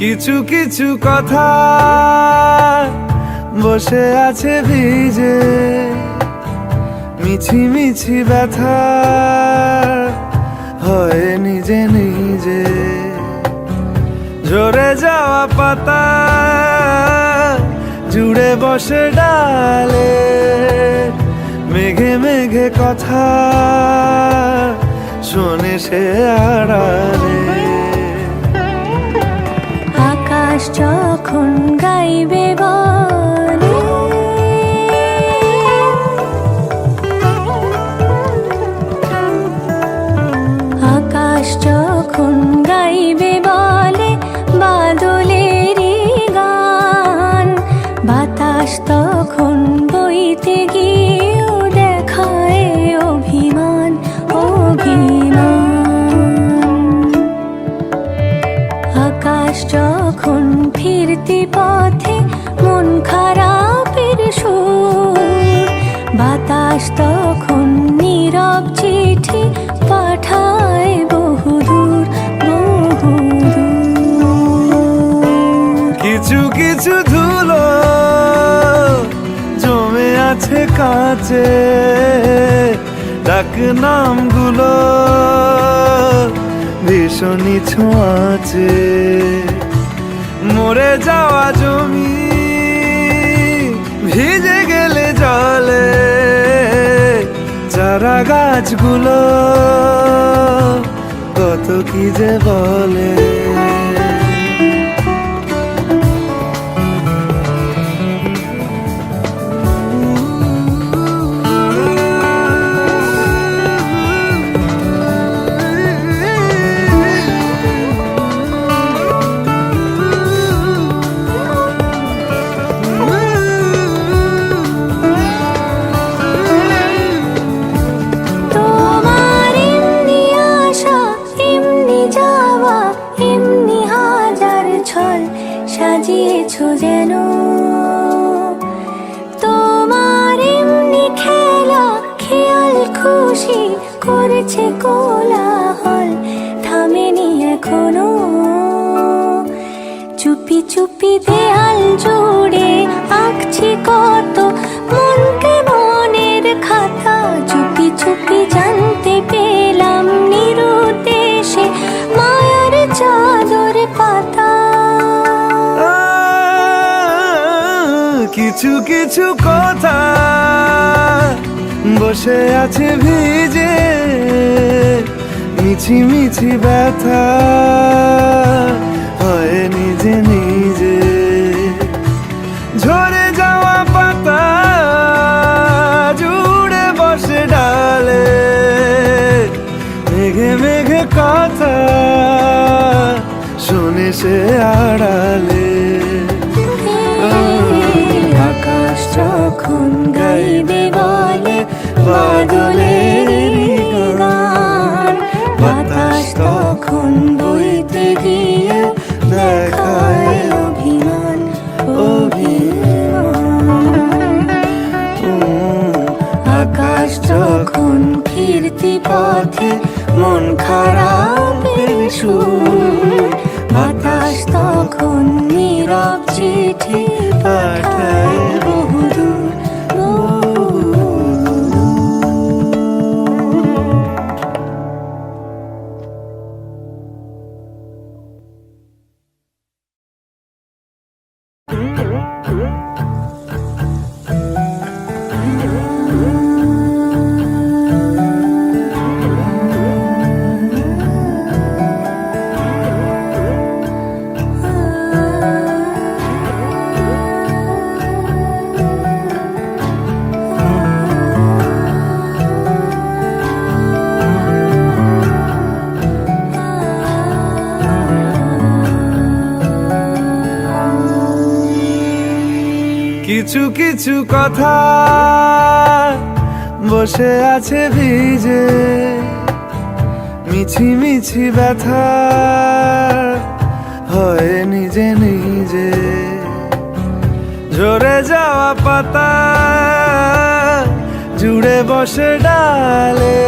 কিছু কিছু কথা বসে আছে ভিজে, মিছি মিছি ব্যথা হয় নিজে নিজে। ঝরে যাওয়া পাতা জুড়ে বসে ডালে, মেঘে মেঘে কথা শোনে সে আড়ালে। আকাশ যখন গাইবে বলে, আকাশ যখন গাইবে বলে বাদলেরই গান, বাতাস তখন বইতে গিয়েও দেখায় অভিমান অভিমান। আকাশ যখন ফিরতি পথে মন খারাপের সুর, বাতাস তখন নীরব চিঠি পাঠায় বহুদূর বহুদূর। কিছু কিছু ধুলো জমে আছে কাঁচে, ডাক নামগুলো ভীষণই ছোঁয়াচে। মরে যাওয়া জমি ভিজে গেলে জলে, চারা গাছগুলো কত কি যে বলে। সাজিয়েছো যেন তোমার এমনি খেলা, খেয়াল খুশি করেছে কোলাহল, থামেনি এখনো। চুপি চুপি দেয়াল জুড়ে আঁকছি কত মনকে মনের খাতা, চুপি চুপি জানতে পেলাম নিরুদ্দেশে মায়ার চাদর পাতা। কিছু কিছু কথা বসে আছে ভিজে, মিছি মিছি ব্যথা হয় নিজে নিজে। ঝরে যাওয়া পাতা জুড়ে বসে ডালে, মেঘে মেঘে কথা শোনে সে আড়ালে। আকাশ যখন গাইবে বলে বাদলের গান, বাতাস তখন বইতে গিয়ে দেখায় অভিমান অভিমান। আকাশ যখন ফিরতি পথে মন খারাপের সুর, বাতাস তখন নীরব চিঠি পাঠায় বহুদূর কিছু কিছু কথা বসে আছে ভিজে, মিছি মিছি ব্যথা হয় নিজে নিজে। ঝরে যাওয়া পাতা জুড়ে বসে ডালে,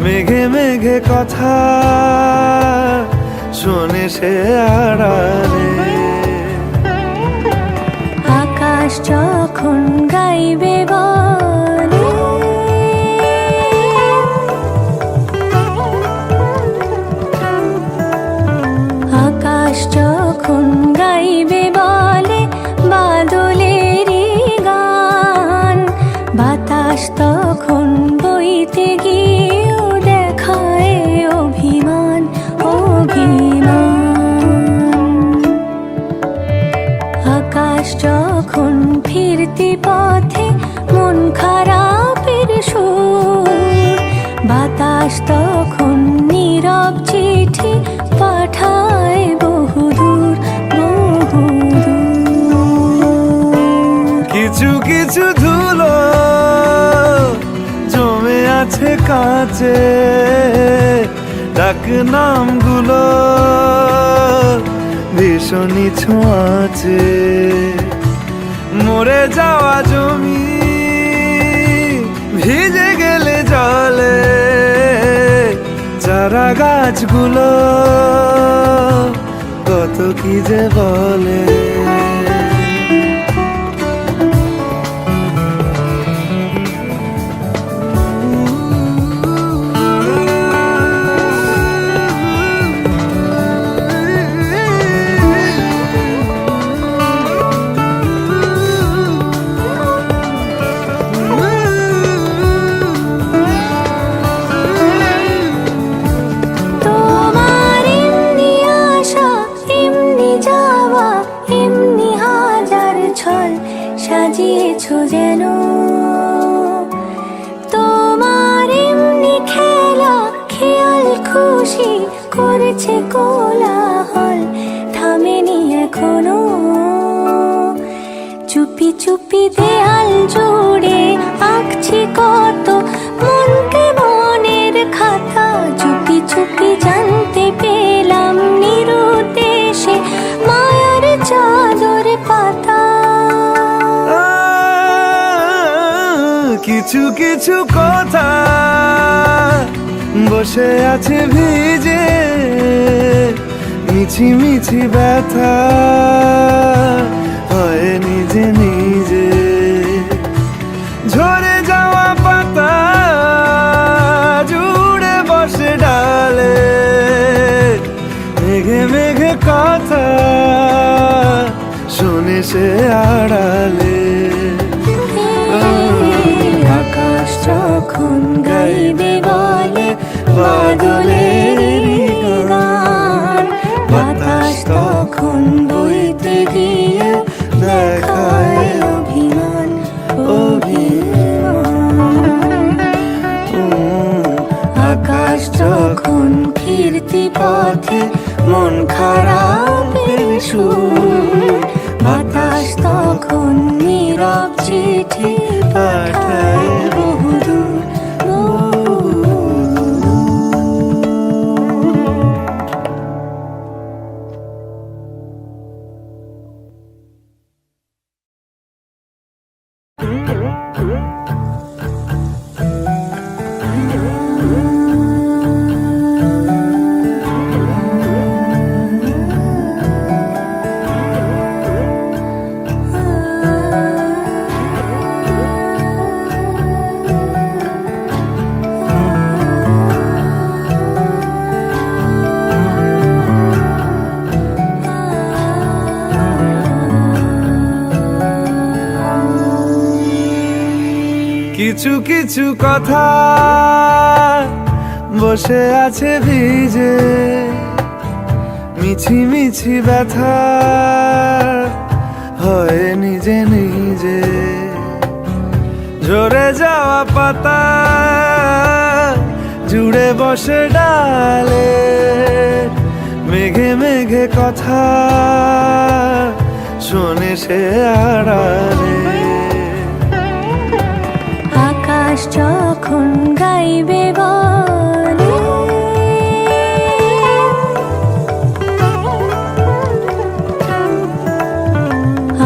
মেঘে মেঘে কথা শোনে শোনে সে আড়ালে। আকাশ যখন গাইবে বলে, আকাশ যখন গাইবে বলে বাদলেরই গান, বাতাস তখন বইতে গিয়েও দেখায় অভিমান, অভিমান। আকাশ যখন ফিরতি পথে মন খারাপের সুর, বাতাস তখন নীরব চিঠি পাঠায় বহুদূর, বহুদূর। কিছু কিছু ধুলো জমে আছে কাঁচে, ডাক নামগুলো ভীষণই ছোঁয়াচে। মরে যাওয়া জমি ভিজে গেলে জলে, চারা গাছগুলো কত কি যে বলে। সাজিয়েছো যেন তোমার এমনি খেলা, খেয়াল খুশি করেছে কোলাহল, থামেনি এখনো। চুপি চুপি দেয়াল জুড়ে আঁকছি কত মনকে মনের খাতা, চুপি চুপি জানতে পেলাম নিরুদ্দেশে মায়ার চাদর পাতা। কিছু কিছু কথা বসে আছে ভিজে, মিছি মিছি ব্যথা হয় নিজে নিজে। ঝরে যাওয়া পাতা জুড়ে বসে ডালে, মেঘে মেঘে কথা শোনে সে আড়ালে। আকাশ যখন গাইবে বলে বাদলের গান, বাতাস তখন বইতে গিয়ে দেখায় অভিমান, অভিমান। আকাশ যখন ফিরতি পথে মন খারাপের সুর, বাতাস তখন নীরব চিঠি পাঠায় বহুদূর, কিছু কিছু কথা বসে আছে ভিজে, মিছি মিছি ব্যথা হয় নিজে নিজে। ঝরে যাওয়া পাতা জুড়ে বসে ডালে, মেঘে মেঘে কথা শোনে সে আড়ালে। আকাশ যখন গাইবে বলে,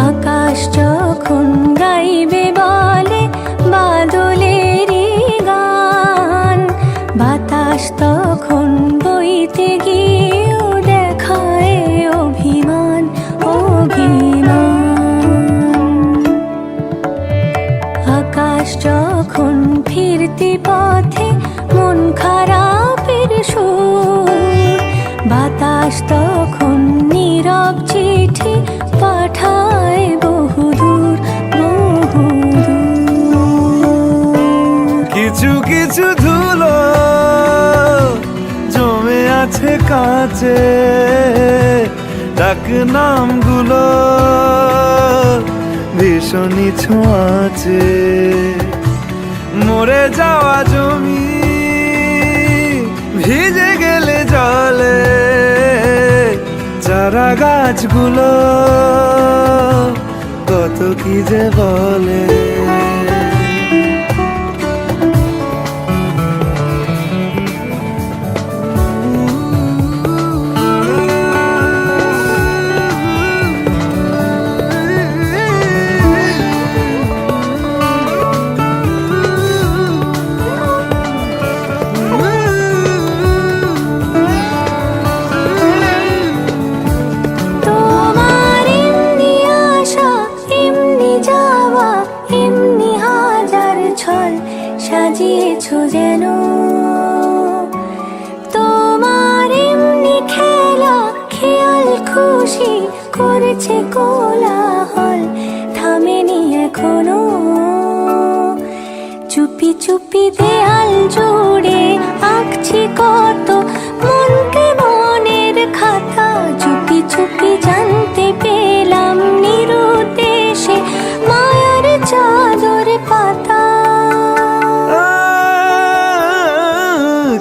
আকাশ যখন গাইবে বলে বাদলেরই গান, বাতাস তখন বইতে গিয়েও দেখায় বাতাস তখন নীরব চিঠি পাঠায় বহুদূর বহুদূর। কিছু কিছু ধুলো জমে আছে কাছে, ডাক নামগুলো ভীষণই ছোঁয়াচে। মরে যাওয়া জমি ভিজে গেলে জলে, চারা গাছগুলো কত কি যে বলে। তোমার এমনি আসা এমনি যাওয়া এমনি হাজার ছল সাজিয়েছো যেন। তোমার এমনি খেলা খেয়াল খুশি করেছে কোলাহল, থামেনি এখনো। চুপি চুপি দেয়াল জুড়ে আঁকছি কত মনকে মনের খাতা। চুপি চুপি জানতে পেলাম নিরুদ্দেশে মায়ার চাদর পাতা।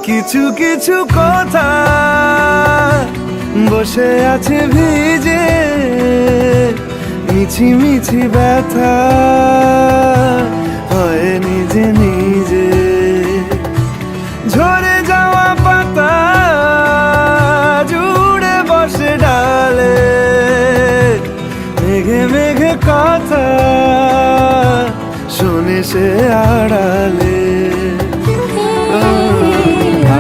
কিছু কিছু কথা বসে আছে ভিজে, মিছি মিছি ব্যথা হয় নিজে নিজে। ঝরে যাওয়া পাতা জুড়ে বসে ডালে, মেঘে মেঘে কথা শোনে সে আড়ালে।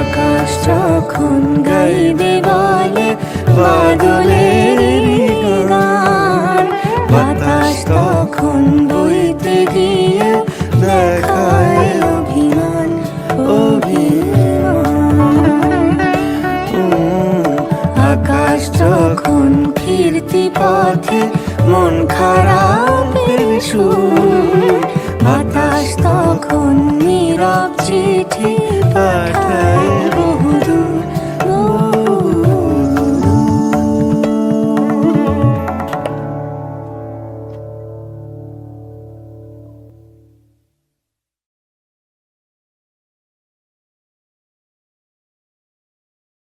আকাশ যখন গাইবে বলে বাদলের গান, বাতাস তখন বইতে গিয়ে দেখায় অভিমান অভিমান। আকাশ যখন ফিরতি পথে মন খারাপের সুর